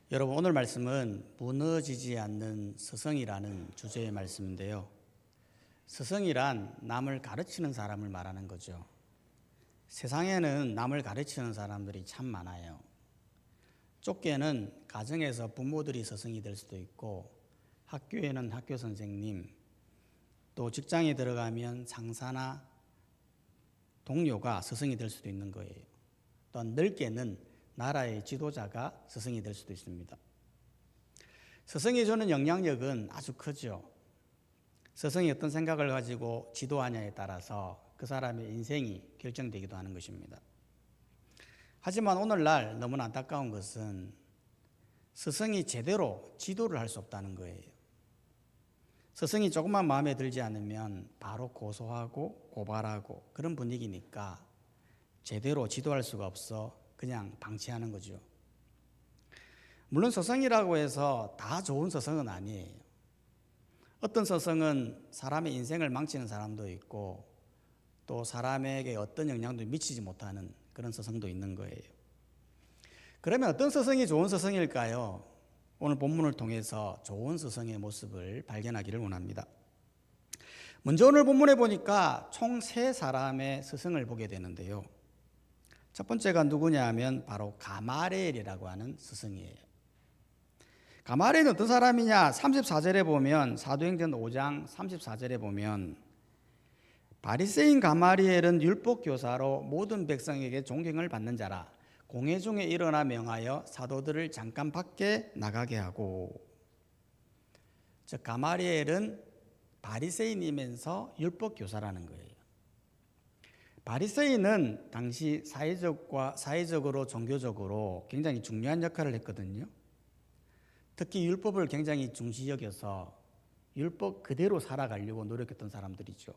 여러분, 오늘 말씀은 무너지지 않는 스승이라는 주제의 말씀인데요. 스승이란 남을 가르치는 사람을 말하는 거죠. 세상에는 남을 가르치는 사람들이 참 많아요. 좁게는 가정에서 부모들이 스승이 될 수도 있고, 학교에는 학교 선생님, 또 직장에 들어가면 상사나 동료가 스승이 될 수도 있는 거예요. 또 넓게는 나라의 지도자가 스승이 될 수도 있습니다. 스승이 주는 영향력은 아주 크죠. 스승이 어떤 생각을 가지고 지도하냐에 따라서 그 사람의 인생이 결정되기도 하는 것입니다. 하지만 오늘날 너무나 안타까운 것은 스승이 제대로 지도를 할 수 없다는 거예요. 스승이 조금만 마음에 들지 않으면 바로 고소하고 고발하고 그런 분위기니까 제대로 지도할 수가 없어 그냥 방치하는 거죠. 물론 스승이라고 해서 다 좋은 스승은 아니에요. 어떤 스승은 사람의 인생을 망치는 사람도 있고 또 사람에게 어떤 영향도 미치지 못하는 그런 스승도 있는 거예요. 그러면 어떤 스승이 좋은 스승일까요? 오늘 본문을 통해서 좋은 스승의 모습을 발견하기를 원합니다. 먼저 오늘 본문에 보니까 총 3사람의 스승을 보게 되는데요. 첫 번째가 누구냐 하면 바로 가마리엘이라고 하는 스승이에요. 가마리엘은 어떤 사람이냐? 34절에 보면, 사도행전 5장 34절에 보면 바리새인 가마리엘은 율법 교사로 모든 백성에게 존경을 받는 자라. 공회 중에 일어나 명하여 사도들을 잠깐 밖에 나가게 하고. 즉 가마리엘은 바리새인이면서 율법 교사라는 거예요. 바리새인은 당시 사회적으로 종교적으로 굉장히 중요한 역할을 했거든요. 특히 율법을 굉장히 중시 여겨서 율법 그대로 살아가려고 노력했던 사람들이죠.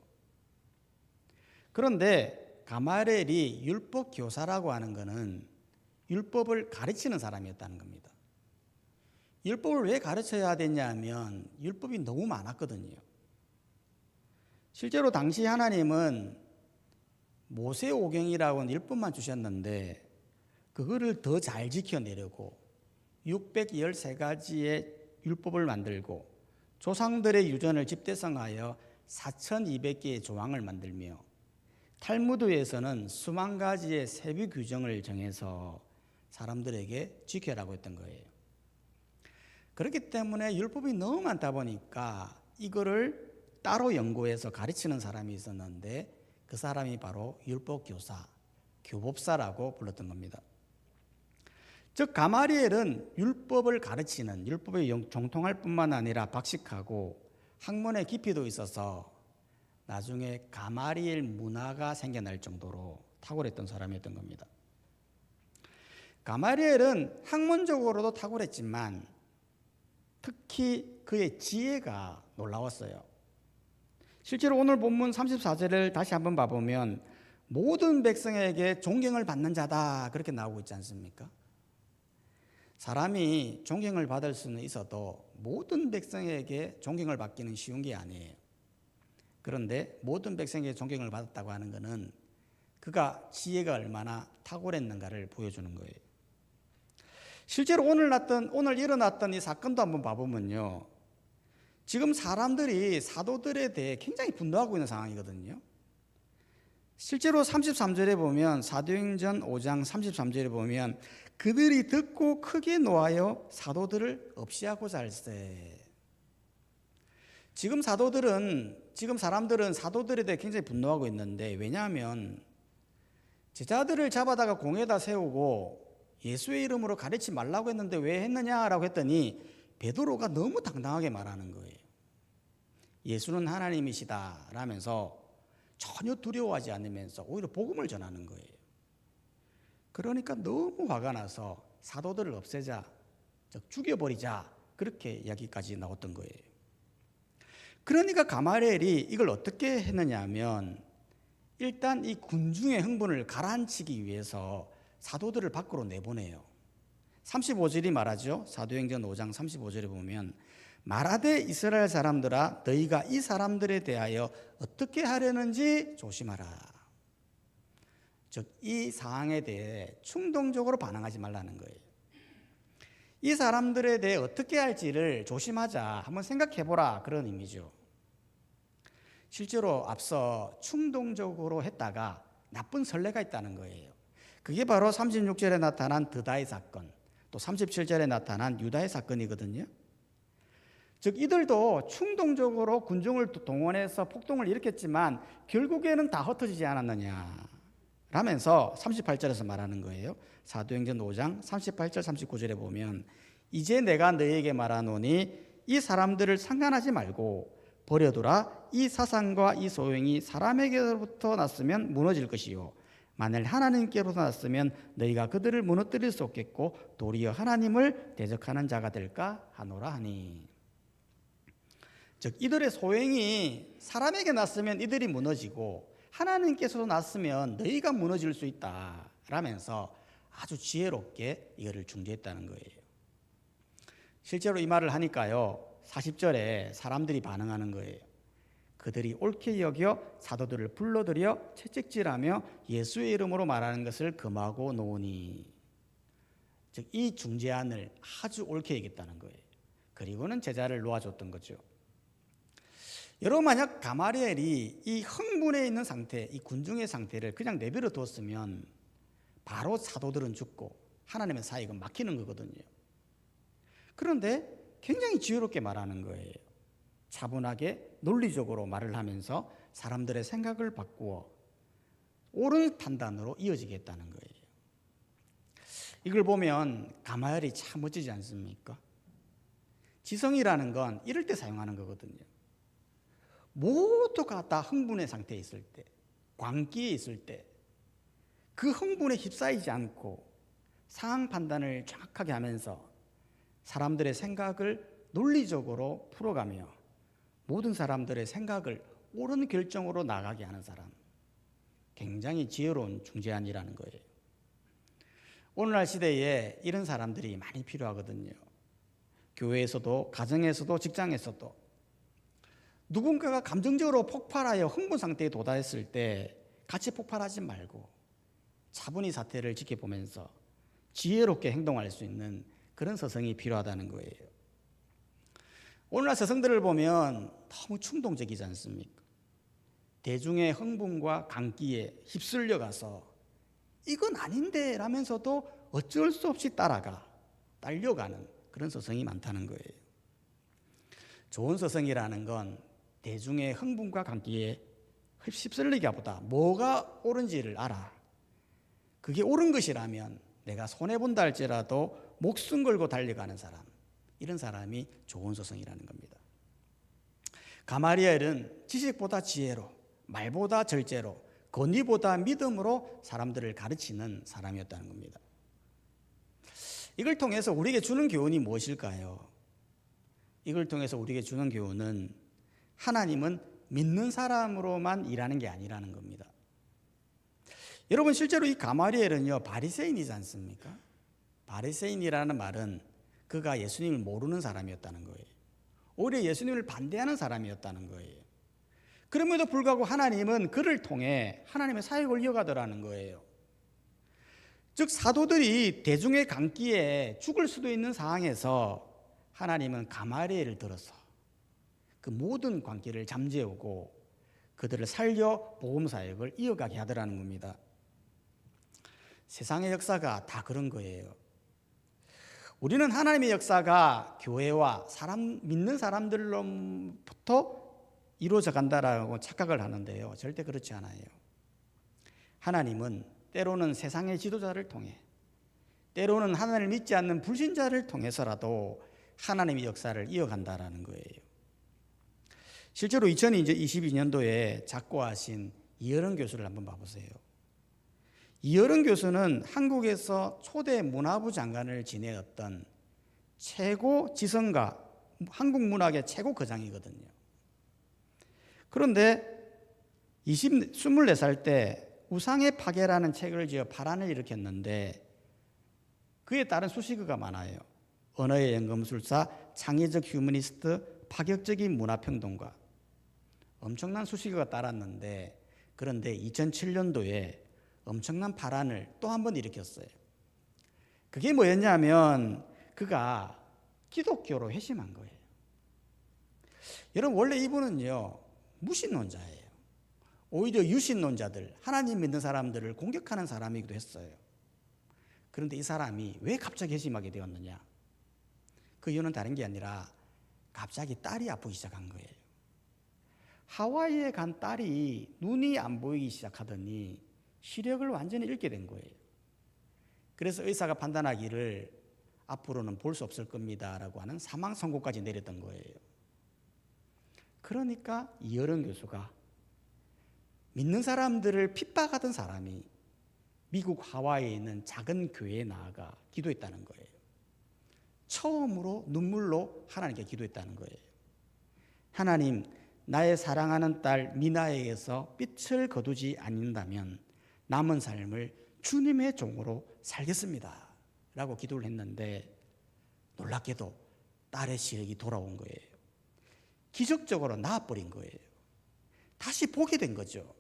그런데 가마리엘이 율법 교사라고 하는 것은 율법을 가르치는 사람이었다는 겁니다. 율법을 왜 가르쳐야 되냐 하면 율법이 너무 많았거든요. 실제로 당시 하나님은 모세오경이라고 하는 율법만 주셨는데 그거를 더 잘 지켜내려고 613가지의 율법을 만들고 조상들의 유전을 집대성하여 4200개의 조항을 만들며 탈무드에서는 수만 가지의 세비 규정을 정해서 사람들에게 지켜라고 했던 거예요. 그렇기 때문에 율법이 너무 많다 보니까 이거를 따로 연구해서 가르치는 사람이 있었는데 그 사람이 바로 율법교사, 교법사라고 불렀던 겁니다. 즉 가마리엘은 율법을 가르치는, 율법에 정통할 뿐만 아니라 박식하고 학문의 깊이도 있어서 나중에 가마리엘 문화가 생겨날 정도로 탁월했던 사람이었던 겁니다. 가마리엘은 학문적으로도 탁월했지만 특히 그의 지혜가 놀라웠어요. 실제로 오늘 본문 34절을 다시 한번 봐보면 모든 백성에게 존경을 받는 자다 그렇게 나오고 있지 않습니까? 사람이 존경을 받을 수는 있어도 모든 백성에게 존경을 받기는 쉬운 게 아니에요. 그런데 모든 백성에게 존경을 받았다고 하는 것은 그가 지혜가 얼마나 탁월했는가를 보여주는 거예요. 실제로 오늘 일어났던 이 사건도 한번 봐보면요. 지금 사람들이 사도들에 대해 굉장히 분노하고 있는 상황이거든요. 실제로 33절에 보면 사도행전 5장 33절에 보면 그들이 듣고 크게 노하여 사도들을 없이하고자 할세. 지금 사람들은 사도들에 대해 굉장히 분노하고 있는데 왜냐하면 제자들을 잡아다가 공회에다 세우고 예수의 이름으로 가르치지 말라고 했는데 왜 했느냐라고 했더니 베드로가 너무 당당하게 말하는 거예요. 예수는 하나님이시다 라면서 전혀 두려워하지 않으면서 오히려 복음을 전하는 거예요. 그러니까 너무 화가 나서 사도들을 없애자, 즉 죽여버리자 그렇게 이야기까지 나왔던 거예요. 그러니까 가마리엘이 이걸 어떻게 했느냐 하면 일단 이 군중의 흥분을 가라앉히기 위해서 사도들을 밖으로 내보내요. 35절이 말하죠. 사도행전 5장 35절에 보면 말하되 이스라엘 사람들아 너희가 이 사람들에 대하여 어떻게 하려는지 조심하라. 즉 이 사항에 대해 충동적으로 반응하지 말라는 거예요. 이 사람들에 대해 어떻게 할지를 조심하자, 한번 생각해보라, 그런 의미죠. 실제로 앞서 충동적으로 했다가 나쁜 선례가 있다는 거예요. 그게 바로 36절에 나타난 드다의 사건, 또 37절에 나타난 유다의 사건이거든요. 즉 이들도 충동적으로 군중을 동원해서 폭동을 일으켰지만 결국에는 다 흩어지지 않았느냐 라면서 38절에서 말하는 거예요. 사도행전 5장 38절 39절에 보면 이제 내가 너희에게 말하노니 이 사람들을 상관하지 말고 버려두라. 이 사상과 이 소용이 사람에게로부터 났으면 무너질 것이요 만일 하나님께로부터 났으면 너희가 그들을 무너뜨릴 수 없겠고 도리어 하나님을 대적하는 자가 될까 하노라 하니. 즉 이들의 소행이 사람에게 났으면 이들이 무너지고 하나님께서 났으면 너희가 무너질 수 있다 라면서 아주 지혜롭게 이거를 중재했다는 거예요. 실제로 이 말을 하니까요 40절에 사람들이 반응하는 거예요. 그들이 옳게 여겨 사도들을 불러들여 채찍질하며 예수의 이름으로 말하는 것을 금하고 놓으니. 즉 이 중재안을 아주 옳게 얘기했다는 거예요. 그리고는 제자를 놓아줬던 거죠. 여러분 만약 가마리엘이 이 흥분해 있는 상태, 이 군중의 상태를 그냥 내버려 뒀으면 바로 사도들은 죽고 하나님의 사역은 막히는 거거든요. 그런데 굉장히 지혜롭게 말하는 거예요. 차분하게 논리적으로 말을 하면서 사람들의 생각을 바꾸어 옳은 판단으로 이어지게 했다는 거예요. 이걸 보면 가마엘이 참 멋지지 않습니까? 지성이라는 건 이럴 때 사용하는 거거든요. 모두가 다 흥분의 상태에 있을 때, 광기에 있을 때 그 흥분에 휩싸이지 않고 상황 판단을 정확하게 하면서 사람들의 생각을 논리적으로 풀어가며 모든 사람들의 생각을 옳은 결정으로 나가게 하는 사람, 굉장히 지혜로운 중재안이라는 거예요. 오늘날 시대에 이런 사람들이 많이 필요하거든요. 교회에서도 가정에서도 직장에서도 누군가가 감정적으로 폭발하여 흥분 상태에 도달했을 때 같이 폭발하지 말고 차분히 사태를 지켜보면서 지혜롭게 행동할 수 있는 그런 서성이 필요하다는 거예요. 오늘날 서성들을 보면 너무 충동적이지 않습니까? 대중의 흥분과 강기에 휩쓸려 가서 이건 아닌데 라면서도 어쩔 수 없이 딸려가는 그런 서성이 많다는 거예요. 좋은 서성이라는 건 대중의 흥분과 강기에 휩쓸리기보다 뭐가 옳은지를 알아. 그게 옳은 것이라면 내가 손해본다 할지라도 목숨 걸고 달려가는 사람, 이런 사람이 좋은 서성이라는 겁니다. 가마리엘은 지식보다 지혜로, 말보다 절제로, 권위보다 믿음으로 사람들을 가르치는 사람이었다는 겁니다. 이걸 통해서 우리에게 주는 교훈이 무엇일까요? 이걸 통해서 우리에게 주는 교훈은 하나님은 믿는 사람으로만 일하는 게 아니라는 겁니다. 여러분 실제로 이 가마리엘은요 바리새인이지 않습니까? 바리새인이라는 말은 그가 예수님을 모르는 사람이었다는 거예요. 오히려 예수님을 반대하는 사람이었다는 거예요. 그럼에도 불구하고 하나님은 그를 통해 하나님의 사역을 이어가더라는 거예요. 즉 사도들이 대중의 강기에 죽을 수도 있는 상황에서 하나님은 가마리엘을 들어서 그 모든 광기를 잠재우고 그들을 살려 복음 사역을 이어가게 하더라는 겁니다. 세상의 역사가 다 그런 거예요. 우리는 하나님의 역사가 교회와 믿는 사람들로부터 이루어져 간다라고 착각을 하는데요. 절대 그렇지 않아요. 하나님은 때로는 세상의 지도자를 통해, 때로는 하나님을 믿지 않는 불신자를 통해서라도 하나님의 역사를 이어간다라는 거예요. 실제로 2022년도에 작고하신 이어른 교수를 한번 봐보세요. 이어른 교수는 한국에서 초대 문화부 장관을 지내었던 최고 지성가, 한국 문학의 최고 거장이거든요. 그런데 24살 때 우상의 파괴라는 책을 지어 파란을 일으켰는데 그에 따른 수식어가 많아요. 언어의 연금술사, 창의적 휴머니스트, 파격적인 문화평론가. 엄청난 수식어가 따랐는데 그런데 2007년도에 엄청난 파란을 또 한 번 일으켰어요. 그게 뭐였냐면 그가 기독교로 회심한 거예요. 여러분, 원래 이분은요, 무신론자예요. 오히려 유신론자들, 하나님 믿는 사람들을 공격하는 사람이기도 했어요. 그런데 이 사람이 왜 갑자기 회심하게 되었느냐? 그 이유는 다른 게 아니라 갑자기 딸이 아프기 시작한 거예요. 하와이에 간 딸이 눈이 안 보이기 시작하더니 시력을 완전히 잃게 된 거예요. 그래서 의사가 판단하기를 앞으로는 볼 수 없을 겁니다라고 하는 사망 선고까지 내렸던 거예요. 그러니까 이어른 교수가 믿는 사람들을 핍박하던 사람이 미국 하와이에 있는 작은 교회에 나아가 기도했다는 거예요. 처음으로 눈물로 하나님께 기도했다는 거예요. 하나님, 나의 사랑하는 딸 미나에게서 빛을 거두지 않는다면 남은 삶을 주님의 종으로 살겠습니다 라고 기도를 했는데, 놀랍게도 딸의 시력이 돌아온 거예요. 기적적으로 나아버린 거예요. 다시 보게 된 거죠.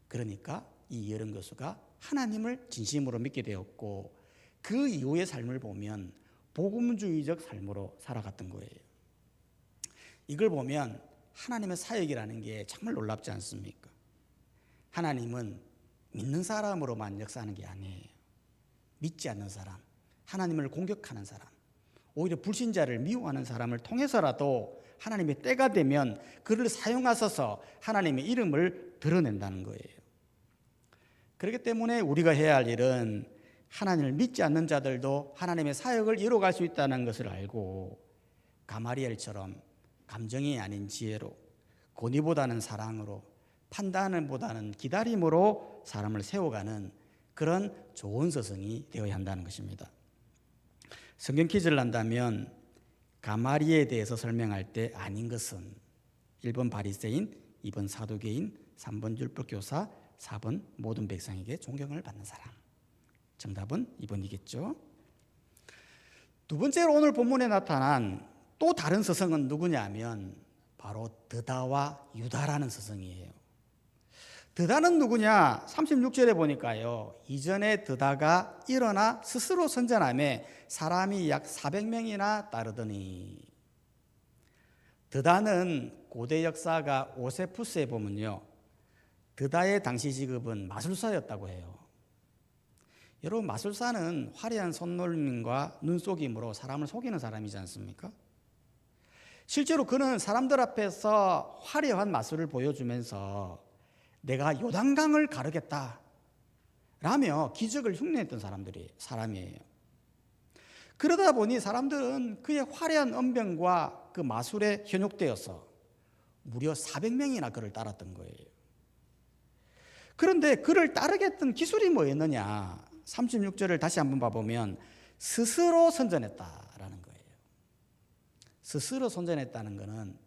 그러니까 이 여름 교수가 하나님을 진심으로 믿게 되었고, 그 이후의 삶을 보면 복음주의적 삶으로 살아갔던 거예요. 이걸 보면 하나님의 사역이라는 게 정말 놀랍지 않습니까? 하나님은 믿는 사람으로만 역사하는 게 아니에요. 믿지 않는 사람, 하나님을 공격하는 사람, 오히려 불신자를 미워하는 사람을 통해서라도 하나님의 때가 되면 그를 사용하셔서 하나님의 이름을 드러낸다는 거예요. 그렇기 때문에 우리가 해야 할 일은 하나님을 믿지 않는 자들도 하나님의 사역을 이뤄갈 수 있다는 것을 알고, 가마리엘처럼 감정이 아닌 지혜로, 권위보다는 사랑으로, 판단보다는 기다림으로 사람을 세워가는 그런 좋은 스승이 되어야 한다는 것입니다. 성경 퀴즈를 한다면 가마리에 대해서 설명할 때 아닌 것은 1번 바리새인, 2번 사두개인, 3번 율법교사, 4번 모든 백성에게 존경을 받는 사람. 정답은 2번이겠죠. 두 번째로 오늘 본문에 나타난 또 다른 스승은 누구냐면 바로 드다와 유다라는 스승이에요. 드다는 누구냐? 36절에 보니까요, 이전에 드다가 일어나 스스로 선전하며 사람이 약 400명이나 따르더니. 드다는 고대 역사가 오세푸스에 보면요, 드다의 당시 직업은 마술사였다고 해요. 여러분, 마술사는 화려한 손놀림과 눈속임으로 사람을 속이는 사람이지 않습니까? 실제로 그는 사람들 앞에서 화려한 마술을 보여주면서 내가 요단강을 가르겠다 라며 기적을 흉내냈던 사람이에요. 그러다 보니 사람들은 그의 화려한 언변과 그 마술에 현혹되어서 무려 400명이나 그를 따랐던 거예요. 그런데 그를 따르게 했던 기술이 뭐였느냐? 36절을 다시 한번 봐보면 스스로 선전했다라는 거예요. 스스로 선전했다는 것은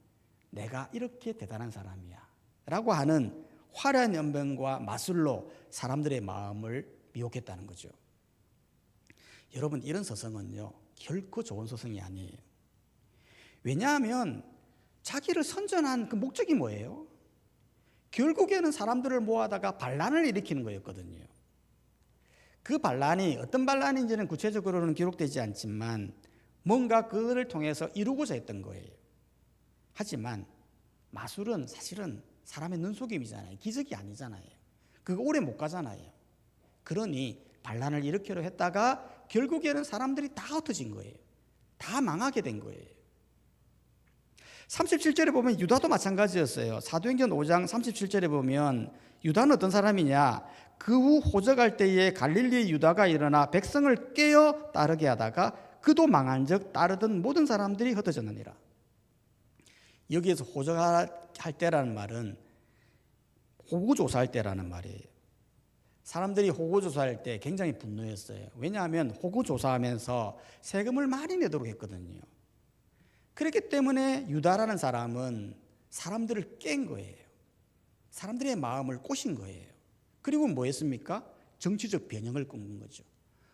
내가 이렇게 대단한 사람이야 라고 하는 화려한 연변과 마술로 사람들의 마음을 미혹했다는 거죠. 여러분, 이런 서성은요, 결코 좋은 서성이 아니에요. 왜냐하면 자기를 선전한 그 목적이 뭐예요? 결국에는 사람들을 모아다가 반란을 일으키는 거였거든요. 그 반란이 어떤 반란인지는 구체적으로는 기록되지 않지만 뭔가 그를 통해서 이루고자 했던 거예요. 하지만 마술은 사실은 사람의 눈속임이잖아요. 기적이 아니잖아요. 그거 오래 못 가잖아요. 그러니 반란을 일으키려 했다가 결국에는 사람들이 다 흩어진 거예요. 다 망하게 된 거예요. 37절에 보면 유다도 마찬가지였어요. 사도행전 5장 37절에 보면 유다는 어떤 사람이냐? 그 후 호적할 때에 갈릴리 유다가 일어나 백성을 깨어 따르게 하다가 그도 망한 적 따르던 모든 사람들이 흩어졌느니라. 여기에서 호적할 때라는 말은 호구조사할 때라는 말이에요. 사람들이 호구조사할 때 굉장히 분노했어요. 왜냐하면 호구조사하면서 세금을 많이 내도록 했거든요. 그렇기 때문에 유다라는 사람은 사람들을 깬 거예요. 사람들의 마음을 꼬신 거예요. 그리고 뭐 했습니까? 정치적 변형을 꿈꾼 거죠.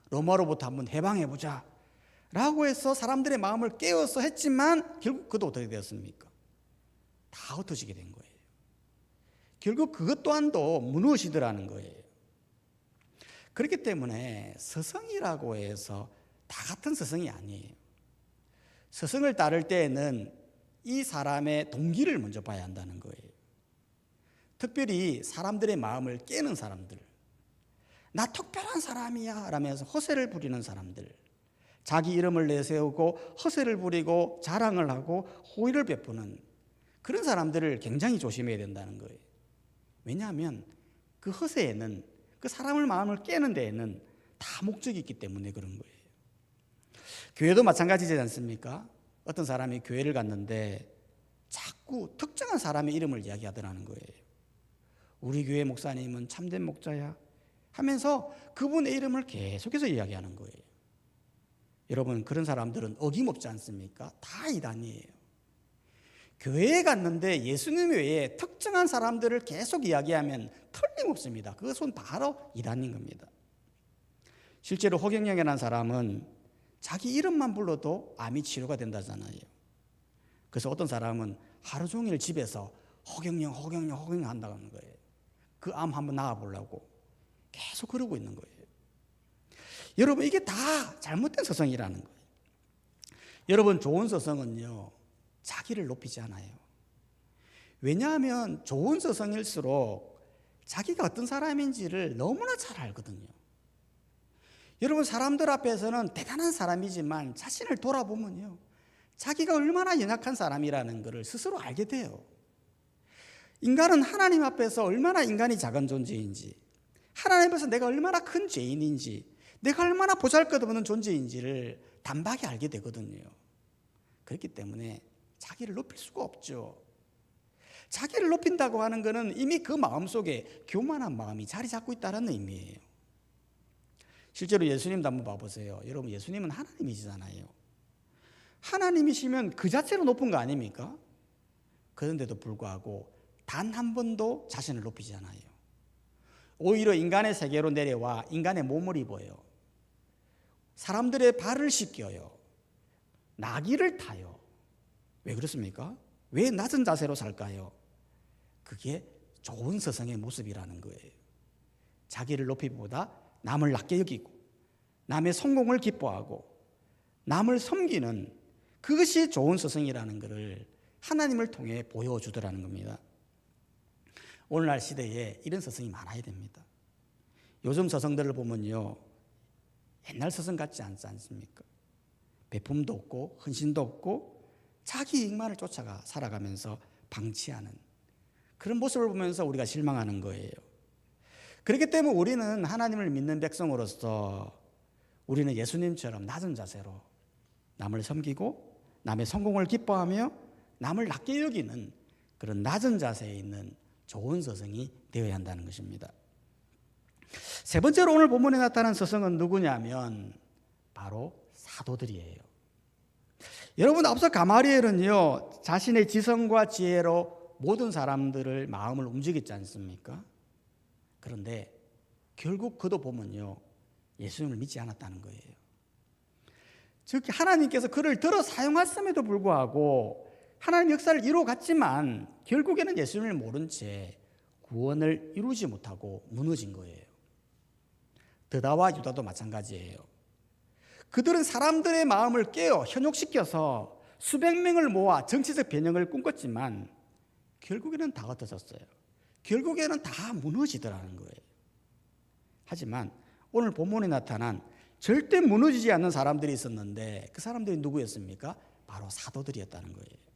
로마로부터 한번 해방해보자 라고 해서 사람들의 마음을 깨워서 했지만 결국 그도 어떻게 되었습니까? 다 흩어지게 된 거예요. 결국 그것 또한도 무너지더라는 거예요. 그렇기 때문에 서성이라고 해서 다 같은 스승이 아니에요. 스승을 따를 때에는 이 사람의 동기를 먼저 봐야 한다는 거예요. 특별히 사람들의 마음을 깨는 사람들, 나 특별한 사람이야 라면서 허세를 부리는 사람들, 자기 이름을 내세우고 허세를 부리고 자랑을 하고 호의를 베푸는 그런 사람들을 굉장히 조심해야 된다는 거예요. 왜냐하면 그 허세에는, 그 사람의 마음을 깨는 데에는 다 목적이 있기 때문에 그런 거예요. 교회도 마찬가지지 않습니까? 어떤 사람이 교회를 갔는데 자꾸 특정한 사람의 이름을 이야기하더라는 거예요. 우리 교회 목사님은 참된 목자야 하면서 그분의 이름을 계속해서 이야기하는 거예요. 여러분, 그런 사람들은 어김없지 않습니까? 다 이단이에요. 교회에 갔는데 예수님 외에 특정한 사람들을 계속 이야기하면 틀림없습니다. 그것은 바로 이단인 겁니다. 실제로 허경영이라는 사람은 자기 이름만 불러도 암이 치료가 된다잖아요. 그래서 어떤 사람은 하루 종일 집에서 허경영 한다고 하는 거예요. 그 암 한번 나아보려고 계속 그러고 있는 거예요. 여러분, 이게 다 잘못된 서성이라는 거예요. 여러분, 좋은 서성은요, 자기를 높이지 않아요. 왜냐하면 좋은 서성일수록 자기가 어떤 사람인지를 너무나 잘 알거든요. 여러분, 사람들 앞에서는 대단한 사람이지만 자신을 돌아보면요, 자기가 얼마나 연약한 사람이라는 것을 스스로 알게 돼요. 인간은 하나님 앞에서 얼마나 인간이 작은 존재인지, 하나님 앞에서 내가 얼마나 큰 죄인인지, 내가 얼마나 보잘것없는 존재인지를 단박에 알게 되거든요. 그렇기 때문에 자기를 높일 수가 없죠. 자기를 높인다고 하는 것은 이미 그 마음속에 교만한 마음이 자리 잡고 있다는 의미예요. 실제로 예수님도 한번 봐보세요. 여러분, 예수님은 하나님이시잖아요. 하나님이시면 그 자체로 높은 거 아닙니까? 그런데도 불구하고 단 한 번도 자신을 높이지 않아요. 오히려 인간의 세계로 내려와 인간의 몸을 입어요. 사람들의 발을 씻겨요. 나귀를 타요. 왜 그렇습니까? 왜 낮은 자세로 살까요? 그게 좋은 서성의 모습이라는 거예요. 자기를 높이기보다 남을 낮게 여기고 남의 성공을 기뻐하고 남을 섬기는 그것이 좋은 서성이라는 것을 하나님을 통해 보여주더라는 겁니다. 오늘날 시대에 이런 서성이 많아야 됩니다. 요즘 서성들을 보면요, 옛날 서성 같지 않지 않습니까? 베품도 없고 헌신도 없고 자기 이익만을 쫓아가 살아가면서 방치하는 그런 모습을 보면서 우리가 실망하는 거예요. 그렇기 때문에 우리는 하나님을 믿는 백성으로서 우리는 예수님처럼 낮은 자세로 남을 섬기고 남의 성공을 기뻐하며 남을 낮게 여기는 그런 낮은 자세에 있는 좋은 서성이 되어야 한다는 것입니다. 세 번째로 오늘 본문에 나타난 서성은 누구냐면 바로 사도들이에요. 여러분, 앞서 가마리엘은요, 자신의 지성과 지혜로 모든 사람들을 마음을 움직였지 않습니까? 그런데 결국 그도 보면요, 예수님을 믿지 않았다는 거예요. 즉 하나님께서 그를 들어 사용하심에도 불구하고 하나님 역사를 이루어갔지만 결국에는 예수님을 모른 채 구원을 이루지 못하고 무너진 거예요. 드다와 유다도 마찬가지예요. 그들은 사람들의 마음을 깨어 현혹시켜서 수백 명을 모아 정치적 변형을 꿈꿨지만 결국에는 다 흩어졌어요. 결국에는 다 무너지더라는 거예요. 하지만 오늘 본문에 나타난 절대 무너지지 않는 사람들이 있었는데 그 사람들이 누구였습니까? 바로 사도들이었다는 거예요.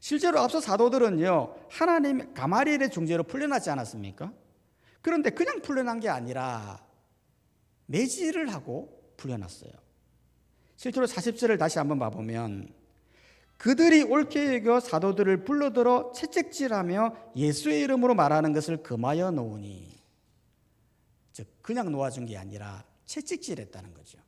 실제로 앞서 사도들은요, 하나님 가마리엘의 중재로 풀려나지 않았습니까? 그런데 그냥 풀려난 게 아니라 매질을 하고 풀려났어요. 실제로 40절을 다시 한번 봐보면 그들이 옳게 여겨 사도들을 불러들어 채찍질하며 예수의 이름으로 말하는 것을 금하여 놓으니, 즉 그냥 놓아준 게 아니라 채찍질했다는 거죠.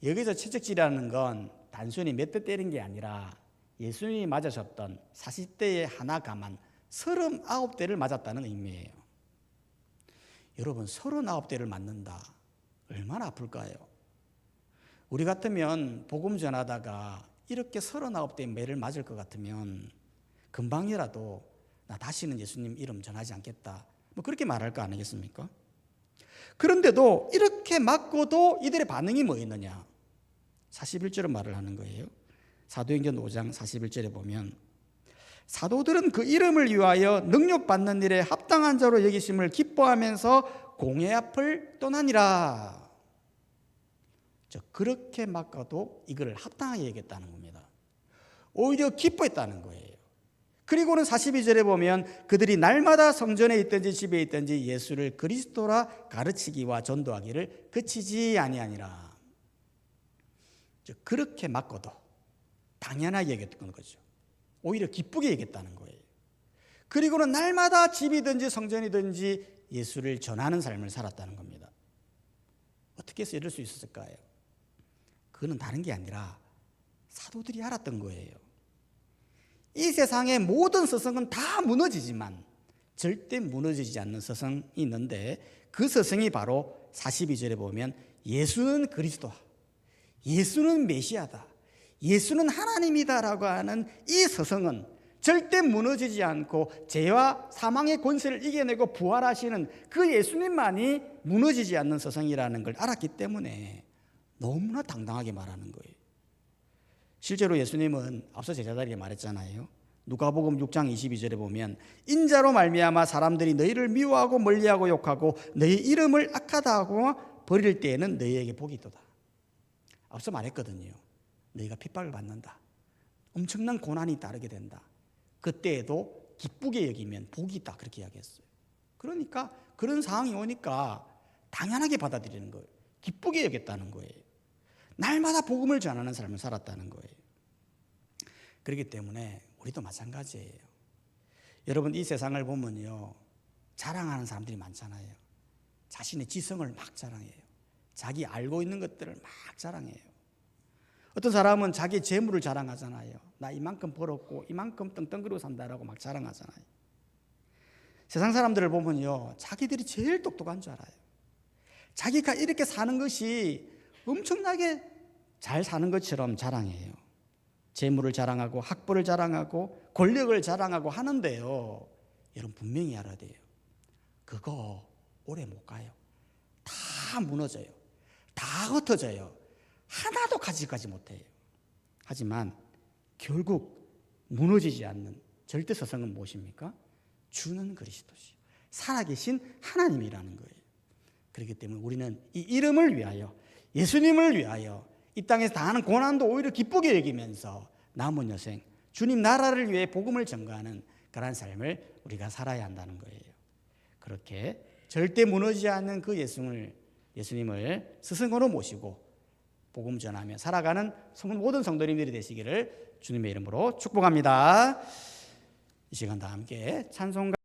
여기서 채찍질이라는 건 단순히 몇 대 때린 게 아니라 예수님이 맞으셨던 40대에 하나 감한 39대를 맞았다는 의미예요. 여러분, 39대를 맞는다. 얼마나 아플까요? 우리 같으면 복음 전하다가 이렇게 39대 매를 맞을 것 같으면 금방이라도 나 다시는 예수님 이름 전하지 않겠다, 뭐 그렇게 말할 거 아니겠습니까? 그런데도 이렇게 맞고도 이들의 반응이 뭐였느냐? 41절은 말을 하는 거예요. 사도행전 5장 41절에 보면 사도들은 그 이름을 위하여 능력받는 일에 합당한 자로 여기심을 기뻐하면서 공회 앞을 떠나니라. 그렇게 막아도 이걸 합당하게 여겼다는 겁니다. 오히려 기뻐했다는 거예요. 그리고는 42절에 보면 그들이 날마다 성전에 있든지 집에 있든지 예수를 그리스도라 가르치기와 전도하기를 그치지 아니하니라. 그렇게 막고도 당연하게 여겼던 거죠. 오히려 기쁘게 여겼다는 거예요. 그리고는 날마다 집이든지 성전이든지 예수를 전하는 삶을 살았다는 겁니다. 어떻게 해서 이럴 수 있었을까요? 그거는 다른 게 아니라 사도들이 알았던 거예요. 이 세상의 모든 서성은 다 무너지지만 절대 무너지지 않는 서성이 있는데 그 서성이 바로 42절에 보면 예수는 그리스도다, 예수는 메시아다, 예수는 하나님이다라고 하는 이 서성은 절대 무너지지 않고 죄와 사망의 권세를 이겨내고 부활하시는 그 예수님만이 무너지지 않는 서성이라는 걸 알았기 때문에 너무나 당당하게 말하는 거예요. 실제로 예수님은 앞서 제자들에게 말했잖아요. 누가복음 6장 22절에 보면 인자로 말미암아 사람들이 너희를 미워하고 멀리하고 욕하고 너희 이름을 악하다 하고 버릴 때에는 너희에게 복이 있도다. 앞서 말했거든요. 너희가 핍박을 받는다, 엄청난 고난이 따르게 된다, 그때에도 기쁘게 여기면 복이 있다, 그렇게 이야기했어요. 그러니까 그런 상황이 오니까 당연하게 받아들이는 거예요. 기쁘게 여겼다는 거예요. 날마다 복음을 전하는 삶을 살았다는 거예요. 그렇기 때문에 우리도 마찬가지예요. 여러분, 이 세상을 보면요, 자랑하는 사람들이 많잖아요. 자신의 지성을 막 자랑해요. 자기 알고 있는 것들을 막 자랑해요. 어떤 사람은 자기 재물을 자랑하잖아요. 나 이만큼 벌었고 이만큼 떵떵거리고 산다라고 막 자랑하잖아요. 세상 사람들을 보면요, 자기들이 제일 똑똑한 줄 알아요. 자기가 이렇게 사는 것이 엄청나게 잘 사는 것처럼 자랑해요. 재물을 자랑하고 학벌을 자랑하고 권력을 자랑하고 하는데요, 여러분 분명히 알아야 돼요. 그거 오래 못 가요. 다 무너져요. 다 흩어져요. 하나도 가지가지 못해요. 하지만 결국 무너지지 않는 절대 서성은 무엇입니까? 주는 그리스도시요, 살아계신 하나님이라는 거예요. 그렇기 때문에 우리는 이 이름을 위하여, 예수님을 위하여 이 땅에서 당하는 고난도 오히려 기쁘게 여기면서 남은 여생 주님 나라를 위해 복음을 전가하는 그런 삶을 우리가 살아야 한다는 거예요. 그렇게 절대 무너지지 않는 그 예수님을 스승으로 모시고 복음 전하며 살아가는 모든 성도님들이 되시기를 주님의 이름으로 축복합니다. 이 시간 다 함께 찬송가